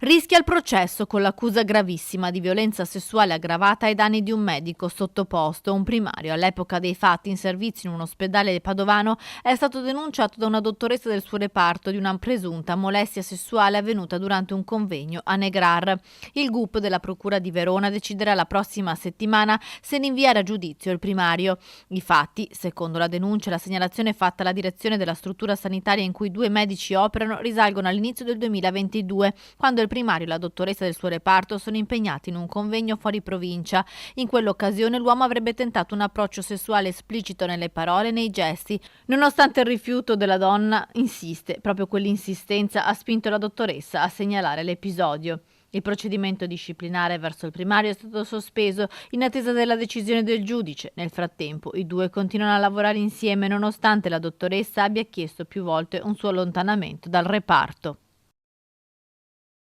Rischia il processo con l'accusa gravissima di violenza sessuale aggravata ai danni di un medico sottoposto. Un primario, all'epoca dei fatti in servizio in un ospedale padovano, è stato denunciato da una dottoressa del suo reparto di una presunta molestia sessuale avvenuta durante un convegno a Negrar. Il GUP della Procura di Verona deciderà la prossima settimana se rinviare a giudizio il primario. I fatti, secondo la denuncia e la segnalazione fatta alla direzione della struttura sanitaria in cui due medici operano, risalgono all'inizio del 2022, quando il primario e la dottoressa del suo reparto sono impegnati in un convegno fuori provincia. In quell'occasione l'uomo avrebbe tentato un approccio sessuale esplicito nelle parole e nei gesti. Nonostante il rifiuto della donna, insiste. Proprio quell'insistenza ha spinto la dottoressa a segnalare l'episodio. Il procedimento disciplinare verso il primario è stato sospeso in attesa della decisione del giudice. Nel frattempo, i due continuano a lavorare insieme nonostante la dottoressa abbia chiesto più volte un suo allontanamento dal reparto.